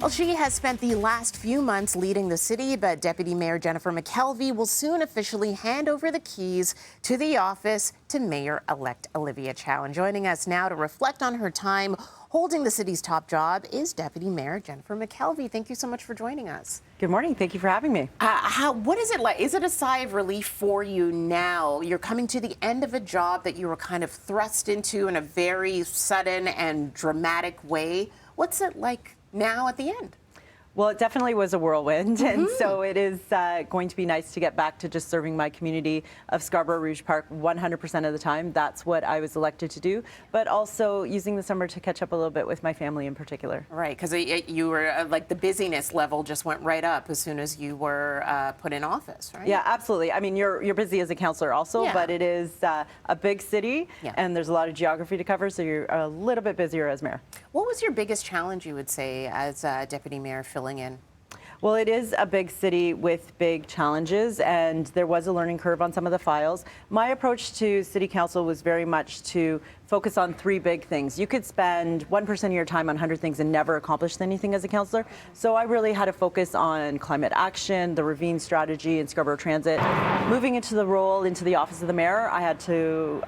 Well, she has spent the last few months leading the city, but Deputy Mayor Jennifer McKelvie will soon officially hand over the keys to the office to Mayor-elect Olivia Chow. And joining us now to reflect on her time holding the city's top job is Deputy Mayor Jennifer McKelvie. Thank you so much for joining us. Good morning. Thank you for having me. What is it like? Is it a sigh of relief for you now? You're coming to the end of a job that you were kind of thrust into in a very sudden and dramatic way. What's it like now at the end? Well, it definitely was a whirlwind, and so it is going to be nice to get back to just serving my community of Scarborough Rouge Park 100% of the time. That's what I was elected to do, but also using the summer to catch up a little bit with my family in particular. Right, because you were like the busyness level just went right up as soon as you were put in office, right? Yeah, absolutely. I mean, you're busy as a councillor also, but it is a big city, and there's a lot of geography to cover, so you're a little bit busier as mayor. What was your biggest challenge, you would say, as deputy mayor filling in? Well, it is a big city with big challenges, and there was a learning curve on some of the files. My approach to city council was very much to focus on three big things. You could spend 1% of your time on 100 things and never accomplish anything as a councillor. So I really had to focus on climate action, the ravine strategy, and Scarborough Transit. Moving into the role, into the office of the mayor, I had to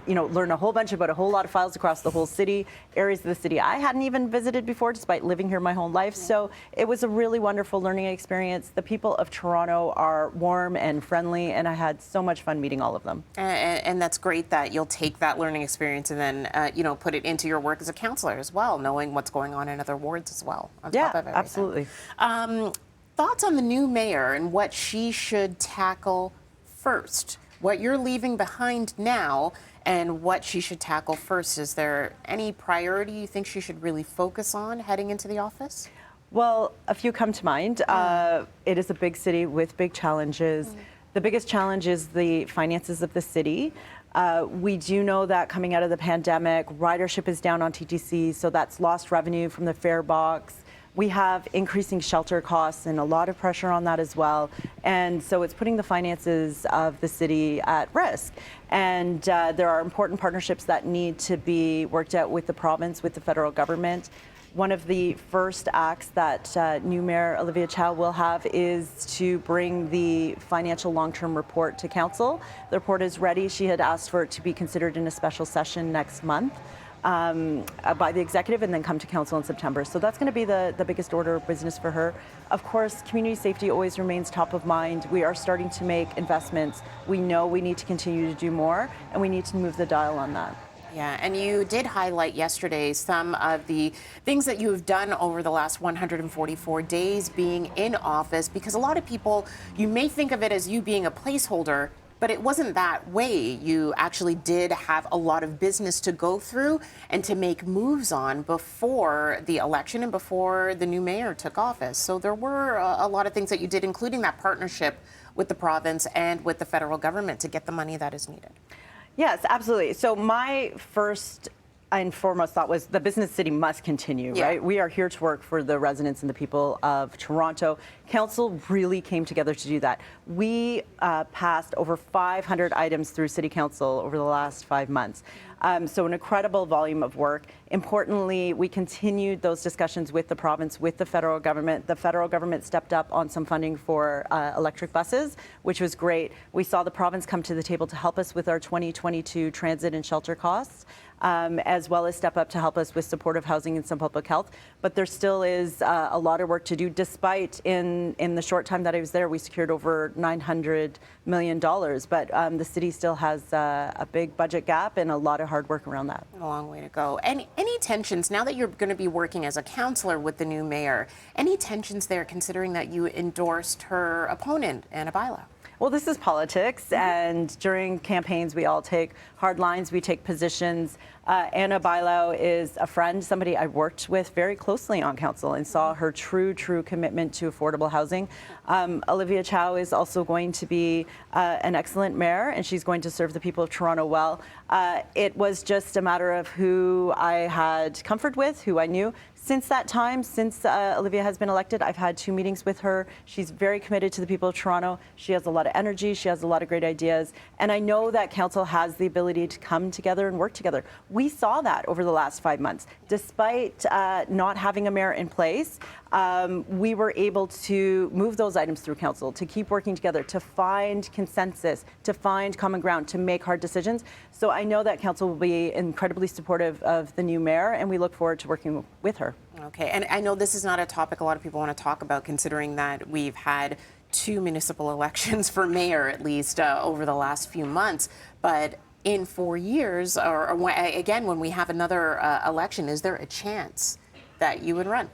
learn a whole bunch about a whole lot of files across the whole city, areas of the city I hadn't even visited before, despite living here my whole life. So it was a really wonderful learning experience. The people of Toronto are warm and friendly, and I had so much fun meeting all of them. And that's great that you'll take that learning experience and then, put it into your work as a councillor as well, knowing what's going on in other wards as well, on top of everything. Absolutely. Thoughts on the new mayor and what she should tackle first? What you're leaving behind now and what she should tackle first. Is there any priority you think she should really focus on heading into the office? Well, a few come to mind. It is a big city with big challenges. The biggest challenge is the finances of the city. We do know that coming out of the pandemic, ridership is down on TTC, so that's lost revenue from the fare box. We have increasing shelter costs and a lot of pressure on that as well. And so it's putting the finances of the city at risk. And there are important partnerships that need to be worked out with the province, with the federal government. One of the first acts that new Mayor Olivia Chow will have is to bring the financial long-term report to council. The report is ready. She had asked for it to be considered in a special session next month by the executive and then come to council in September. So that's going to be the biggest order of business for her. Of course, community safety always remains top of mind. We are starting to make investments. We know we need to continue to do more, and we need to move the dial on that. Yeah, and you did highlight yesterday some of the things that you have done over the last 144 days being in office, because a lot of people, you may think of it as you being a placeholder, but it wasn't that way. You actually did have a lot of business to go through and to make moves on before the election and before the new mayor took office. So there were a lot of things that you did, including that partnership with the province and with the federal government to get the money that is needed. Yes, absolutely. So my first and foremost thought was the business city must continue, right? We are here to work for the residents and the people of Toronto. Council really came together to do that. We passed over 500 items through City Council over the last 5 months. So an incredible volume of work. Importantly, we continued those discussions with the province, with the federal government. The federal government stepped up on some funding for electric buses, which was great. We saw the province come to the table to help us with our 2022 transit and shelter costs, as well as step up to help us with supportive housing and some public health. But there still is a lot of work to do, despite in the short time that I was there, we secured over $900 million. But the city still has a big budget gap and a lot of hard work around that. A long way to go. Any tensions, now that you're going to be working as a councillor with the new mayor, any tensions there considering that you endorsed her opponent, Anna Bailão? Well, this is politics, and during campaigns, we all take hard lines, we take positions. Anna Bailão is a friend, somebody I worked with very closely on council and saw her true commitment to affordable housing. Olivia Chow is also going to be an excellent mayor, and she's going to serve the people of Toronto well. It was just a matter of who I had comfort with, who I knew. Since that time, since Olivia has been elected, I've had 2 meetings with her. She's very committed to the people of Toronto. She has a lot of energy. She has a lot of great ideas. And I know that council has the ability to come together and work together. We saw that over the last 5 months. Despite not having a mayor in place, we were able to move those items through council, to keep working together, to find consensus, to find common ground, to make hard decisions. So I know that council will be incredibly supportive of the new mayor, and we look forward to working with her. Okay, and I know this is not a topic a lot of people want to talk about, considering that we've had 2 municipal elections for mayor, at least, over the last few months. But in 4 years, again, when we have another election, is there a chance that you would run?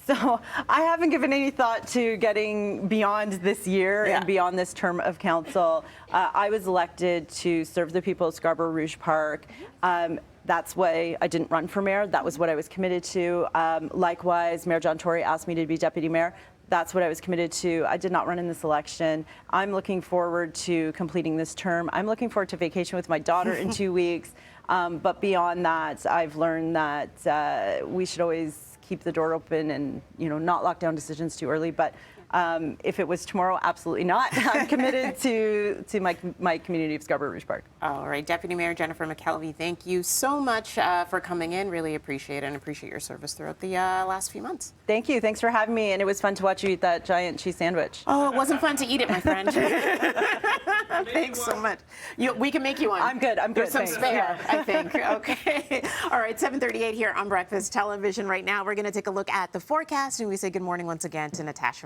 So I haven't given any thought to getting beyond this year and beyond this term of council. I was elected to serve the people of Scarborough Rouge Park. That's why I didn't run for mayor. That was what I was committed to. Likewise, Mayor John Tory asked me to be deputy mayor. That's what I was committed to. I did not run in this election. I'm looking forward to completing this term. I'm looking forward to vacation with my daughter in 2 weeks. But beyond that, I've learned that we should always keep the door open and not lock down decisions too early. But if it was tomorrow, absolutely not. I'm committed to my community of Scarborough Rouge Park. All right, Deputy Mayor Jennifer McKelvie, thank you so much for coming in. Really appreciate it and appreciate your service throughout the last few months. Thank you. Thanks for having me. And it was fun to watch you eat that giant cheese sandwich. Oh, it wasn't fun to eat it, my friend. Thanks so much. We can make you one. I'm good. There's some Thanks. spare, I think. Okay. All right, 7:38 here on Breakfast Television. Right now, we're going to take a look at the forecast, and we say good morning once again to Natasha.